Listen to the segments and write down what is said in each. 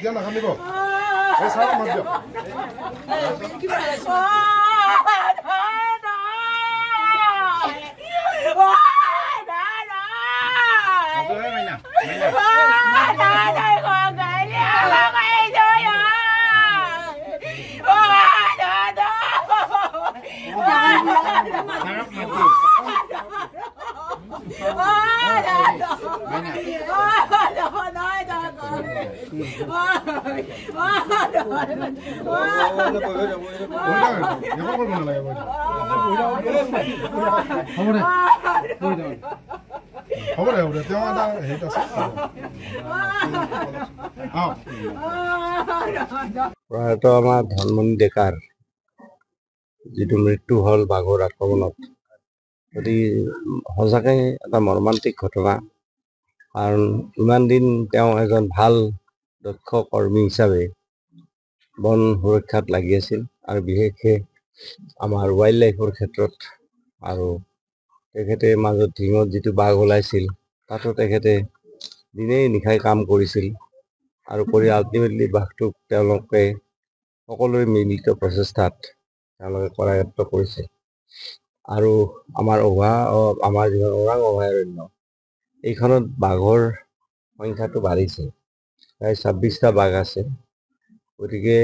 Jangan makan nih, Bo. Salah mas Jo. প্ৰয়াত আমাৰ ধনমণি ডেকাৰ যিটো মৃত্যু হ'ল বাঘৰ আক্ৰমণত, অতি সঁচাকৈ এটা মৰ্মান্তিক ঘটনা। কাৰণ ইমান দিন তেওঁ এজন ভাল দক্ষ কৰ্মী হিচাপে বন সুৰক্ষাত লাগি আছিল, আৰু বিশেষকৈ আমাৰ ৱাইল্ড লাইফৰ ক্ষেত্ৰত। আৰু তেখেতে মাজত ঢিঙত যিটো বাঘ ওলাইছিল তাতো তেখেতে দিনেই নিশাই কাম কৰিছিল, আৰু কৰি আল্টিমেটলি বাঘটোক তেওঁলোকে সকলোৰে মিলিত প্ৰচেষ্টাত তেওঁলোকে কৰায়ত্ব কৰিছে। আৰু আমাৰ যিখন ওৰাং অভয়াৰণ্য, এইখনত বাঘৰ সংখ্যাটো বাঢ়িছে, প্ৰায় 26টা বাঘ আছে। গতিকে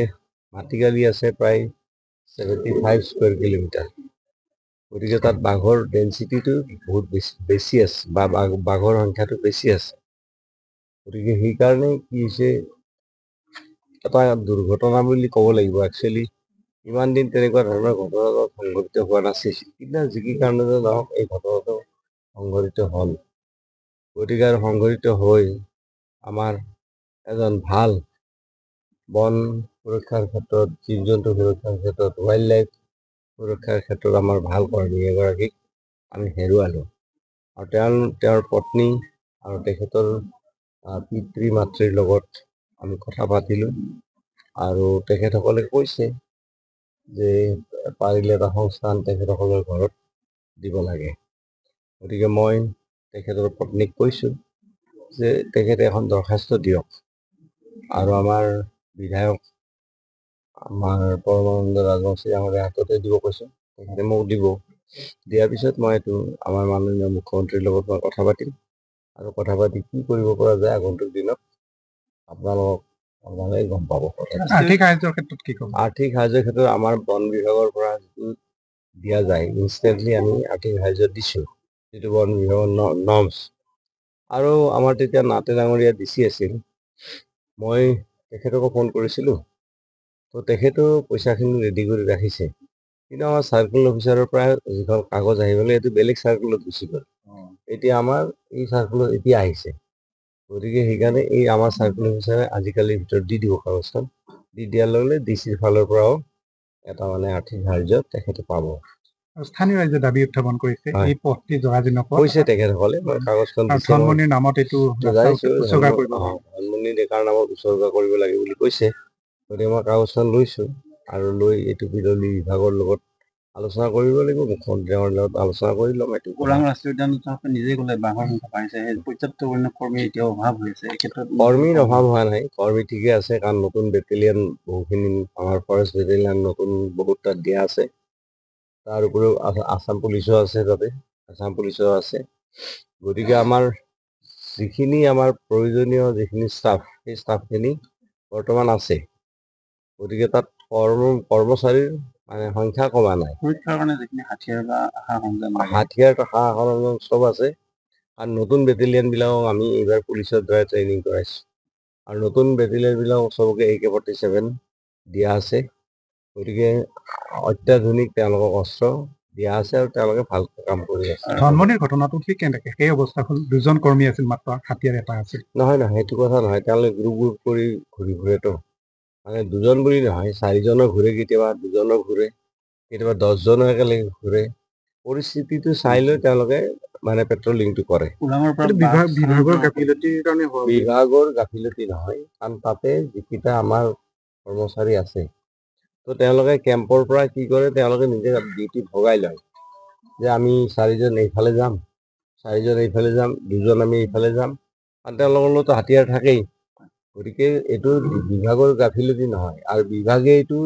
মাটিকালি আছে প্ৰায় 75 স্কুৱেৰ কিলোমিটাৰ। গতিকে তাত বাঘৰ ডেঞ্চিটিটো বহুত বেছি আছে, বা বাঘৰ সংখ্যাটো বেছি আছে। গতিকে সেইকাৰণে কি হৈছে, এটা দুৰ্ঘটনা বুলি ক'ব লাগিব। একচুৱেলি ইমান দিন তেনেকুৱা ধৰণৰ ঘটনাটো সংঘটিত হোৱা নাছিল, কিন্তু যি কি কাৰণতে নহওক এই ঘটনাটো সংঘটিত হ'ল। গতিকে আৰু সংঘটিত হৈ আমাৰ এজন ভাল বন সুৰক্ষাৰ ক্ষেত্ৰত, জীৱ জন্তু সুৰক্ষাৰ ক্ষেত্ৰত, ৱাইল্ড লাইফ সুৰক্ষাৰ ক্ষেত্ৰত আমাৰ ভাল কৰ্মী এগৰাকীক আমি হেৰুৱালোঁ। আৰু তেওঁৰ পত্নী আৰু তেখেতৰ পিতৃ মাতৃৰ লগত আমি কথা পাতিলোঁ, আৰু তেখেতসকলে কৈছে যে পাৰিলে এটা সংস্থান তেখেতসকলৰ ঘৰত দিব লাগে। গতিকে মই তেখেতৰ পত্নীক কৈছোঁ যে তেখেতে এখন দৰখাস্ত দিয়ক, আৰু আমাৰ বিধায়ক আমাৰ পৰমানন্দ ৰাজবংশী ডাঙৰীয়াৰ হাততে দিব কৈছোঁ। তেখেতে মোক দিব। দিয়াৰ পিছত মই এইটো আমাৰ মাননীয় মুখ্যমন্ত্ৰীৰ লগত মই কথা পাতিম, আৰু কথা পাতি কি কৰিব পৰা যায় আগন্তুক দিনত আপোনালোকে গম পাব। আৰ্থিক সাহায্যৰ ক্ষেত্ৰত কি ক'ব? আৰ্থিক সাহায্যৰ ক্ষেত্ৰত আমাৰ বন বিভাগৰ পৰা যিটো দিয়া যায়, ইনষ্টেণ্টলি আমি আৰ্থিক সাহায্য দিছোঁ, যিটো বন বিভাগৰ নৰ্মছ। আৰু আমাৰ তেতিয়া নাতে ডাঙৰীয়া ডিচি আছিল, মই তেখেতকো ফোন কৰিছিলোঁ। তো তেখেতেও পইচাখিনি ৰেডি কৰি ৰাখিছে, কিন্তু আমাৰ চাৰ্কুল অফিচাৰৰ পৰা যিখন কাগজ আহিবলৈ এইটো বেলেগ চাৰ্কুলত গুচি গ'ল। এতিয়া আমাৰ এই চাৰ্কুলত এতিয়া আহিছে। গতিকে সেইকাৰণে এই আমাৰ চাৰ্কুল অফিচাৰে আজিকালিৰ ভিতৰত দি দিব কাগজখন। দি দিয়াৰ লগে লগে ডিচিৰ ফালৰ পৰাও এটা আৰ্থিক সাহায্য তেখেতে পাব। স্থানীয় ৰাইজে দাবী উত্থাপন কৰিছে এই পথটি জৰাজীৰ্ণ কৈছে তেখেতসকলে। মই কাগজখন ধনমণিৰ নামত এইটো ধনমণি ডেকাৰ নামত উচৰ্গা কৰিব লাগে বুলি কৈছে। গতিকে মই কাগজখন লৈছোঁ, আৰু লৈ এইটো বিৰোধী বিভাগৰ লগত আলোচনা কৰিব লাগিব, মুখ্যমন্ত্ৰীৰ লগত আলোচনা কৰি ল'ম। এইটো ওৰাং ৰাষ্ট্ৰীয় উদ্যানত নিজেই ক'লে বাঘৰ সংখ্যা বাঢ়িছে, পৰ্যাপ্ত পৰিমাণৰ কৰ্মী এতিয়াও অভাৱ হৈছে। এই ক্ষেত্ৰত কৰ্মীৰ অভাৱ হোৱা নাই, কৰ্মী ঠিকে আছে, কাৰণ নতুন বেটেলিয়ান বহুখিনি আমাৰ ফৰেষ্ট বেটেলিয়ান নতুন বহুত তাত দিয়া আছে। তাৰ উপৰিও আছাম পুলিচো আছে তাতে, আছাম পুলিচো আছে। গতিকে আমাৰ যিখিনি আমাৰ প্ৰয়োজনীয় যিখিনি ষ্টাফ, সেই ষ্টাফখিনি বৰ্তমান আছে। গতিকে তাত কৰ্মচাৰীৰ সংখ্যা কমা নাই। সুৰক্ষাৰ কাৰণে যিখিনি হাথিয়াৰ বা হাথিয়াৰ সা সৰঞ্জাম চব আছে। আৰু নতুন বেটেলিয়ানবিলাকক আমি এইবাৰ পুলিচৰ দ্বাৰা ট্ৰেইনিং কৰাইছোঁ, আৰু নতুন বেটেলিয়ানবিলাকক চবকে AK-47 দিয়া আছে। গতিকে অত্যাধুনিক তেওঁলোকক অস্ত্ৰ দিয়া আছে আৰু তেওঁলোকে ভালকৈ কাম কৰি আছে। ধনমনিৰ ঘটনাটো ঠিক কেনেকৈ সেই অৱস্থা হ'ল? দুজন কৰ্মী আছিল, মাত্ৰ হাতীয়াৰ এটা আছিল। নহয় সেইটো কথা নহয়, তেওঁলোকে গ্ৰুপ কৰি ঘূৰি ফুৰেতো, মানে দুজন বুলি নহয়, 4জনো ঘূৰে, কেতিয়াবা 2জনো ঘূৰে, কেতিয়াবা 10জনো একেলগে ঘূৰে। পৰিস্থিতিটো চাই লৈ তেওঁলোকে মানে পেট্ৰলিংটো কৰে। বিভাগৰ গাফিলতিৰ কাৰণে বিভাগৰ গাফিলতি নহয়, কাৰণ তাতে যিকেইটা আমাৰ কৰ্মচাৰী আছে, তো তেওঁলোকে কেম্পৰ পৰা কি কৰে, তেওঁলোকে নিজে ডিউটি ভগাই লয় যে আমি 4জন এইফালে যাম, 4জন এইফালে যাম, 2জন আমি এইফালে যাম, কাৰণ তেওঁলোকৰ লগতো হাতিয়াৰ থাকেই। গতিকে এইটো বিভাগৰ গাফিলতি নহয়, আৰু বিভাগে এইটো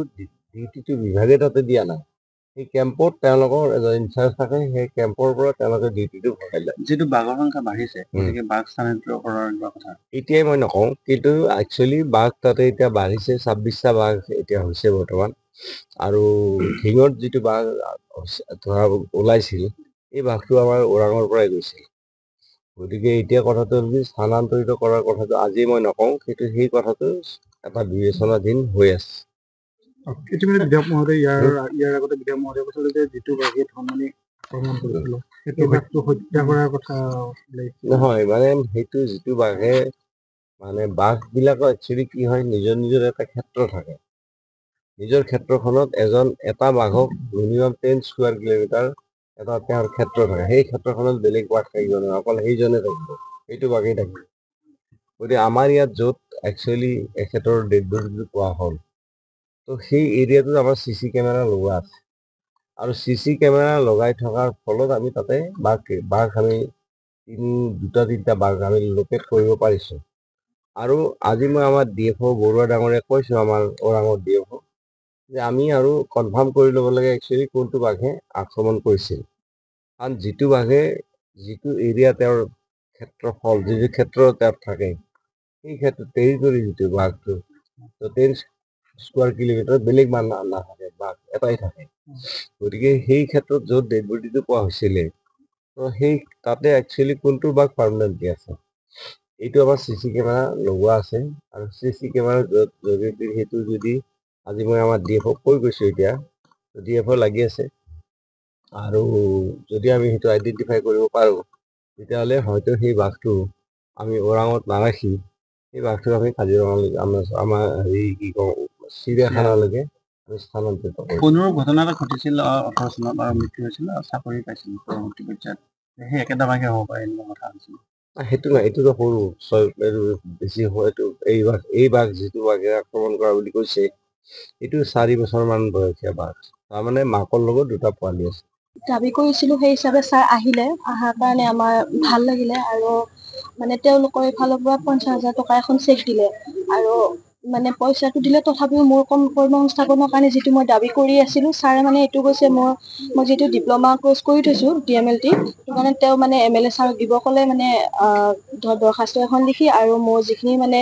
ডিউটিটো বিভাগে তাতে দিয়া নাই। সেই কেম্পত তেওঁলোকৰ এজন ইনচাৰ্জ থাকে, সেই কেম্পৰ পৰা তেওঁলোকে ডিউটিটো ভগাই লয়। যিটো বাঘৰ সংখ্যা বাঢ়িছে, গতিকে বাঘ স্থানান্তৰ কৰাৰ কথা এতিয়াই মই নকওঁ, কিন্তু একচুৱেলি বাঘ তাতে এতিয়া বাঢ়িছে, 26টা বাঘ এতিয়া হৈছে বৰ্তমান। আৰু ঢিঙত যিটো বাঘ ধৰা ওলাইছিল, এই বাঘটো আমাৰ ওৰাঙৰ পৰাই গৈছিল। গতিকে এতিয়া কথাটো হ'ল কি, স্থানান্তৰিত কৰাৰ কথাটো আজি মই নকওঁ, কিন্তু সেই কথাটো এটা বিবেচনাধীন হৈ আছে। ইতিমধ্যে বিধায়ক মহোদয় ইয়াৰ আগতে বিধায়ক মহোদয়ে কৈছিল যে যিটো বাঘে ধনমনি আক্ৰমণ কৰিছিল, সেইটো বাঘটো হত্যা কৰাৰ কথা নহয়, মানে সেইটো যিটো বাঘে মানে বাঘবিলাকৰ একচুৱেলি কি হয়, নিজৰ নিজৰ এটা ক্ষেত্ৰ থাকে। নিজৰ ক্ষেত্ৰখনত এটা বাঘক মিনিমাম 10 স্কোৱাৰ কিলোমিটাৰ এটা তেওঁৰ ক্ষেত্ৰ থাকে। সেই ক্ষেত্ৰখনত বেলেগ বাঘ থাকিব নহয়, অকল সেইজনে থাকিব, সেইটো বাঘেই থাকিব। গতিকে আমাৰ ইয়াত য'ত একচুৱেলি এখেতৰ ডেড বডিটো পোৱা হ'ল, তো সেই এৰিয়াটোত আমাৰ CC কেমেৰা লগোৱা আছে, আৰু CC কেমেৰা লগাই থকাৰ ফলত আমি তাতে বাঘ আমি 2-3টা বাঘ আমি লোকেট কৰিব পাৰিছোঁ। আৰু আজি মই আমাৰ DFO বৰুৱা ডাঙৰীয়াক কৈছোঁ, আমাৰ ওৰাঙৰ DFO, যে আমি আৰু কনফাৰ্ম কৰি ল'ব লাগে একচুৱেলি কোনটো বাঘে আক্ৰমণ কৰিছিল। কাৰণ যিটো বাঘে যিটো এৰিয়া তেওঁৰ ক্ষেত্ৰফল, যিটো ক্ষেত্ৰ তাত থাকে, সেই ক্ষেত্ৰত টেৰিটৰী যিটো বাঘটো, তো 10 স্কোৱাৰ কিলোমিটাৰ বেলেগ বাঘ নাথাকে, বাঘ এটাই থাকে। গতিকে সেই ক্ষেত্ৰত য'ত ডেড বডিটো পোৱা হৈছিলে, তো সেই তাতে একচুৱেলি কোনটো বাঘ পাৰ্মানেণ্টলি আছে, এইটো আমাৰ CC কেমেৰা লগোৱা আছে। আৰু CC কেমেৰাৰ জৰিয়তে সেইটো যদি আজি মই আমাৰ DFOক কৈ গৈছোঁ, এতিয়া DFO লাগি আছে, আৰু যদি আমি সেইটো আইডেণ্টিফাই কৰিব পাৰোঁ, তেতিয়াহ'লে হয়তো সেই বাঘটো আমি ওৰাঙত নাৰাখি সেই বাঘটো আমি কাজিৰঙালৈ আমাৰ কি কওঁ চিৰিয়াখানালৈকে আমি স্থানান্তৰিত কৰিম। পুনৰ ঘটনা এটা ঘটিছিল 18 চনত আৰু মৃত্যু হৈছিল আৰু চাকৰি পাইছিল পৰৱৰ্তী পৰ্যায়ত, সেই একেটা বাঘে হ'ব পাৰে এনেকুৱা কথা হৈছিল। সেইটো নাই, এইটোতো সৰু বেছি হয়তো এই বাঘ যিটো বাঘে আক্ৰমণ কৰা বুলি কৈছে, এইটো 4 বছৰমান বয়সীয়া বাঘ, তাৰমানে মাকৰ লগত 2টা পোৱালি আছে। দাবী কৰিছিলোঁ, সেই হিচাপে ছাৰ আহিলে, অহাৰ কাৰণে আমাৰ ভাল লাগিলে। আৰু মানে তেওঁলোকৰ এইফালৰ পৰা 50,000 টকা এখন চেক দিলে, আৰু মানে পইচাটো দিলে, তথাপিও মোৰ কৰ্ম সংস্থাপনৰ কাৰণে যিটো মই দাবী কৰি আছিলোঁ, ছাৰে মানে এইটো কৈছে, মই যিটো ডিপ্ল'মা কৰ্চ কৰি থৈছোঁ DMLT, মানে তেওঁ মানে MLA ছাৰক দিব ক'লে, মানে দৰখাস্ত এখন লিখি, আৰু মোৰ যিখিনি মানে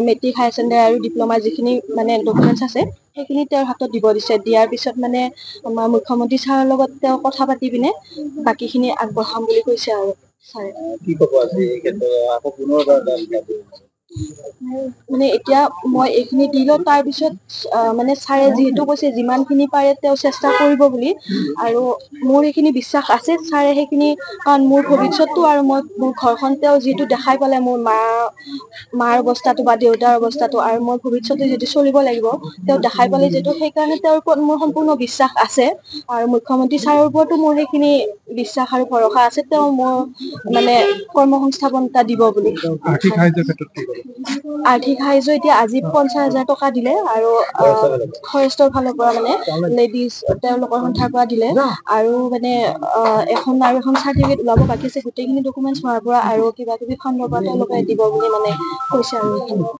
মেট্ৰিক হায়াৰ ছেকেণ্ডেৰী আৰু ডিপ্ল'মাৰ যিখিনি মানে ডকুমেণ্টছ আছে, সেইখিনি তেওঁৰ হাতত দিব দিছে। দিয়াৰ পিছত মানে আমাৰ মুখ্যমন্ত্ৰী ছাৰৰ লগত তেওঁ কথা পাতি পিনে বাকীখিনি আগবঢ়াম বুলি কৈছে আৰু ছাৰে। কি ক'ব আজি এই ক্ষেত্ৰত আকৌ পুনৰবাৰ মানে এতিয়া মই এইখিনি দিলোঁ, তাৰপিছত মানে ছাৰে যিহেতু কৈছে যিমানখিনি পাৰে তেওঁ চেষ্টা কৰিব বুলি, আৰু মোৰ সেইখিনি বিশ্বাস আছে ছাৰে সেইখিনি, কাৰণ মোৰ ভৱিষ্যতটো আৰু মোৰ ঘৰখন তেওঁ যিহেতু দেখাই পালে, মোৰ মাৰ অৱস্থাটো বা দেউতাৰ অৱস্থাটো, আৰু মোৰ ভৱিষ্যতে যিহেতু চলিব লাগিব, তেওঁ দেখাই পালে যিহেতু, সেইকাৰণে তেওঁৰ ওপৰত মোৰ সম্পূৰ্ণ বিশ্বাস আছে। আৰু মুখ্যমন্ত্ৰী ছাৰৰ ওপৰতো মোৰ সেইখিনি বিশ্বাস আৰু ভৰসা আছে, তেওঁ মোৰ মানে কৰ্ম সংস্থাপন এটা দিব বুলি। আৰ্থিক সাহায্যৰ ক্ষেত্ৰত কি ক'ব? আৰ্থিক সাহায্য এতিয়া আজি 50,000 টকা দিলে, আৰু ফৰেষ্টৰ ফালৰ পৰা মানে লেডিজ তেওঁলোকৰ সন্থাৰ পৰা দিলে, আৰু মানে এখন চাৰ্টিফিকেট ওলাব বাকী আছে, গোটেইখিনি ডকুমেণ্টছ হোৱাৰ পৰা আৰু কিবা কিবি ফাণ্ডৰ পৰা তেওঁলোকে দিব বুলি মানে কৈছে আৰু।